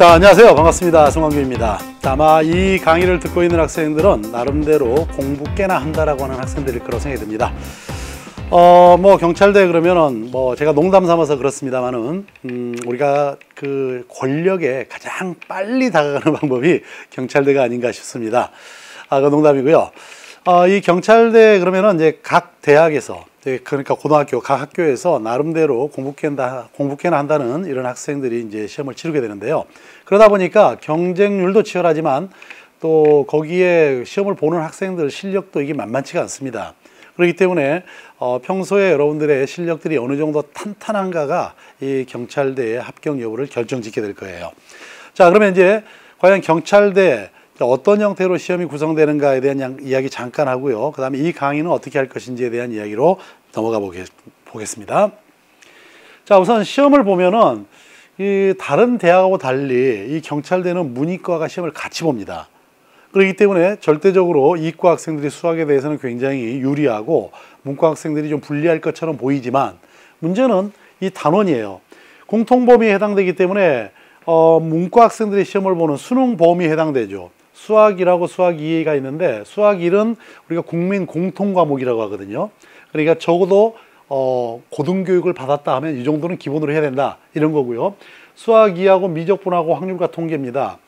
자, 안녕하세요. 반갑습니다. 송광규입니다. 아마 이 강의를 듣고 있는 학생들은 나름대로 공부 꽤나 한다라고 하는 학생들일 거라고 생각이 듭니다. 뭐 경찰대 그러면은 뭐 제가 농담 삼아서 그렇습니다만은 우리가 그 권력에 가장 빨리 다가가는 방법이 경찰대가 아닌가 싶습니다. 그 농담이고요. 이 경찰대 그러면은 이제 각 대학에서, 그러니까 고등학교 각 학교에서 나름대로 공부 꽤나 한다는 이런 학생들이 이제 시험을 치르게 되는데요. 그러다 보니까 경쟁률도 치열하지만 또 거기에 시험을 보는 학생들 실력도 이게 만만치가 않습니다. 그렇기 때문에 평소에 여러분들의 실력들이 어느 정도 탄탄한가가 이 경찰대의 합격 여부를 결정짓게 될 거예요. 자, 그러면 이제 과연 경찰대 어떤 형태로 시험이 구성되는가에 대한 이야기 잠깐 하고요. 그 다음에 이 강의는 어떻게 할 것인지에 대한 이야기로 넘어가 보겠습니다. 자, 우선 시험을 보면은 이 다른 대학하고 달리 이 경찰대는 문이과가 시험을 같이 봅니다. 그렇기 때문에 절대적으로 이과 학생들이 수학에 대해서는 굉장히 유리하고 문과 학생들이 좀 불리할 것처럼 보이지만 문제는 이 단원이에요. 공통 범위에 해당되기 때문에 문과 학생들이 시험을 보는 수능 범위에 해당되죠. 수학 1하고 수학 2가 있는데 수학 1은 우리가 국민 공통 과목이라고 하거든요. 그러니까 적어도 고등교육을 받았다 하면 이 정도는 기본으로 해야 된다 이런 거고요. 수학 2하고 미적분하고 확률과 통계입니다.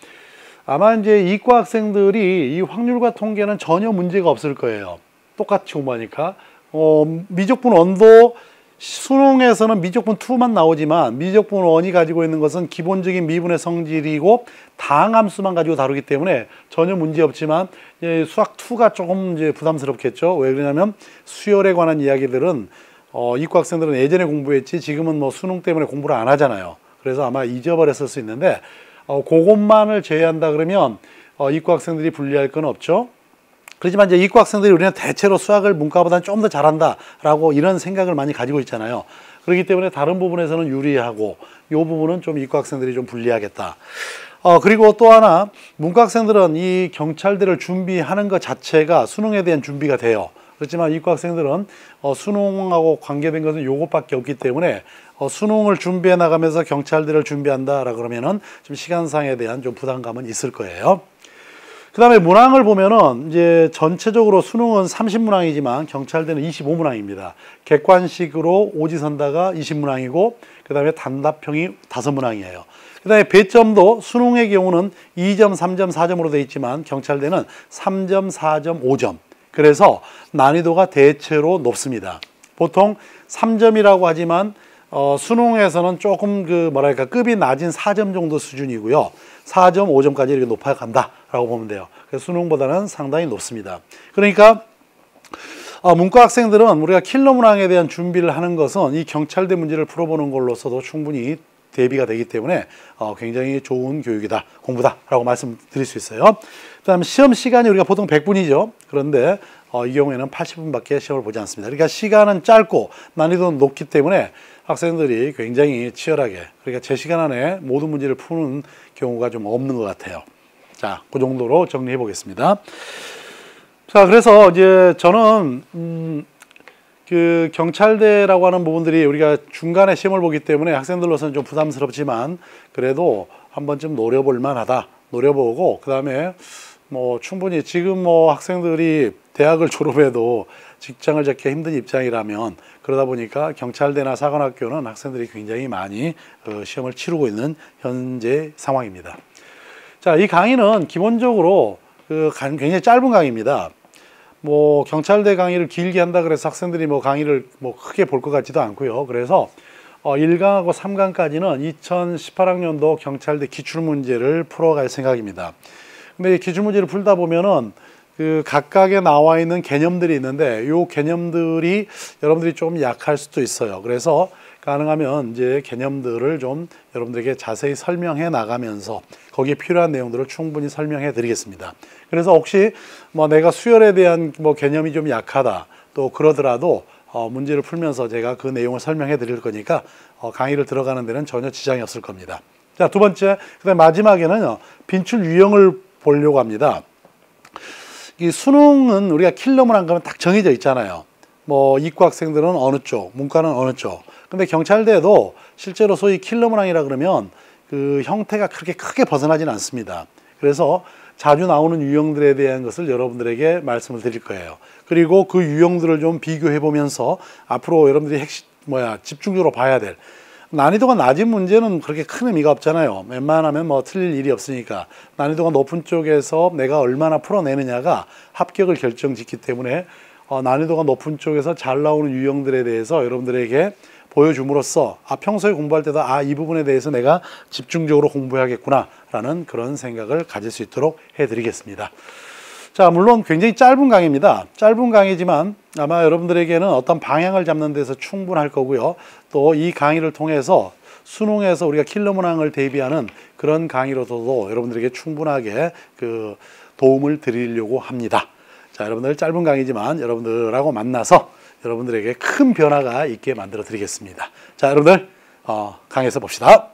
아마 이제 이과 학생들이 이 확률과 통계는 전혀 문제가 없을 거예요. 똑같이 공부하니까. 미적분 1도 수능에서는 미적분 2만 나오지만 미적분 1이 가지고 있는 것은 기본적인 미분의 성질이고 다항함수만 가지고 다루기 때문에 전혀 문제 없지만 수학 2가 조금 이제 부담스럽겠죠. 왜 그러냐면 수열에 관한 이야기들은 이과 학생들은 예전에 공부했지 지금은 뭐 수능 때문에 공부를 안 하잖아요. 그래서 아마 잊어버렸을 수 있는데 그것만을 제외한다 그러면 이과 학생들이 불리할 건 없죠. 그렇지만 이제 이과 학생들이 우리는 대체로 수학을 문과보다는 좀 더 잘한다라고 이런 생각을 많이 가지고 있잖아요. 그렇기 때문에 다른 부분에서는 유리하고 이 부분은 좀 이과 학생들이 좀 불리하겠다. 그리고 또 하나 문과 학생들은 이 경찰대를 준비하는 것 자체가 수능에 대한 준비가 돼요. 그렇지만 이과 학생들은 수능하고 관계된 것은 요것밖에 없기 때문에 수능을 준비해 나가면서 경찰대를 준비한다라 그러면은 좀 시간상에 대한 좀 부담감은 있을 거예요. 그 다음에 문항을 보면은 이제 전체적으로 수능은 30문항이지만 경찰대는 25문항입니다. 객관식으로 오지선다가 20문항이고 그 다음에 단답형이 5문항이에요. 그 다음에 배점도 수능의 경우는 2점, 3점, 4점으로 되어 있지만 경찰대는 3점, 4점, 5점. 그래서 난이도가 대체로 높습니다. 보통 3점이라고 하지만 수능에서는 조금 뭐랄까 급이 낮은 4점 정도 수준이고요. 4점, 5점까지 이렇게 높아간다라고 보면 돼요. 그래서 수능보다는 상당히 높습니다. 그러니까 문과 학생들은 우리가 킬러 문항에 대한 준비를 하는 것은 이 경찰대 문제를 풀어보는 걸로서도 충분히 대비가 되기 때문에 굉장히 좋은 교육이다, 공부다라고 말씀드릴 수 있어요. 그 다음에 시험 시간이 우리가 보통 100분이죠. 그런데 이 경우에는 80분밖에 시험을 보지 않습니다. 그러니까 시간은 짧고 난이도는 높기 때문에 학생들이 굉장히 치열하게, 그러니까 제 시간 안에 모든 문제를 푸는 경우가 좀 없는 것 같아요. 자, 그 정도로 정리해 보겠습니다. 자, 그래서 이제 저는 그 경찰대라고 하는 부분들이 우리가 중간에 시험을 보기 때문에 학생들로서는 좀 부담스럽지만 그래도 한 번쯤 노려볼 만하다. 노려보고 그 다음에 뭐 충분히 지금 뭐 학생들이 대학을 졸업해도 직장을 잡기 힘든 입장이라면 그러다 보니까 경찰대나 사관학교는 학생들이 굉장히 많이 시험을 치르고 있는 현재 상황입니다. 자, 이 강의는 기본적으로 굉장히 짧은 강의입니다. 뭐 경찰대 강의를 길게 한다 그래서 학생들이 뭐 강의를 뭐 크게 볼 것 같지도 않고요. 그래서 1강하고 3강까지는 2018학년도 경찰대 기출문제를 풀어갈 생각입니다. 근데 이 기출문제를 풀다 보면은 각각에 나와 있는 개념들이 있는데 이 개념들이 여러분들이 좀 약할 수도 있어요. 그래서 가능하면 이제 개념들을 좀 여러분들에게 자세히 설명해 나가면서 거기에 필요한 내용들을 충분히 설명해 드리겠습니다. 그래서 혹시 뭐 내가 수열에 대한 뭐 개념이 좀 약하다 또 그러더라도 문제를 풀면서 제가 그 내용을 설명해 드릴 거니까 강의를 들어가는 데는 전혀 지장이 없을 겁니다. 자, 두 번째, 그다음 마지막에는요, 빈출 유형을 보려고 합니다. 이 수능은 우리가 킬러 문항 가면 딱 정해져 있잖아요. 뭐 이과 학생들은 어느 쪽, 문과는 어느 쪽. 근데 경찰대도 실제로 소위 킬러 문항이라 그러면 그 형태가 그렇게 크게 벗어나진 않습니다. 그래서 자주 나오는 유형들에 대한 것을 여러분들에게 말씀을 드릴 거예요. 그리고 그 유형들을 좀 비교해 보면서 앞으로 여러분들이 집중적으로 봐야 될 난이도가 낮은 문제는 그렇게 큰 의미가 없잖아요. 웬만하면 뭐 틀릴 일이 없으니까. 난이도가 높은 쪽에서 내가 얼마나 풀어내느냐가 합격을 결정짓기 때문에 난이도가 높은 쪽에서 잘 나오는 유형들에 대해서 여러분들에게 보여줌으로써 평소에 공부할 때도 이 부분에 대해서 내가 집중적으로 공부해야겠구나 라는 그런 생각을 가질 수 있도록 해드리겠습니다. 자, 물론 굉장히 짧은 강의입니다. 짧은 강의지만 아마 여러분들에게는 어떤 방향을 잡는 데서 충분할 거고요. 또 이 강의를 통해서 수능에서 우리가 킬러 문항을 대비하는 그런 강의로서도 여러분들에게 충분하게 그 도움을 드리려고 합니다. 자, 여러분들 짧은 강의지만 여러분들하고 만나서 여러분들에게 큰 변화가 있게 만들어 드리겠습니다. 자, 여러분들 강의에서 봅시다.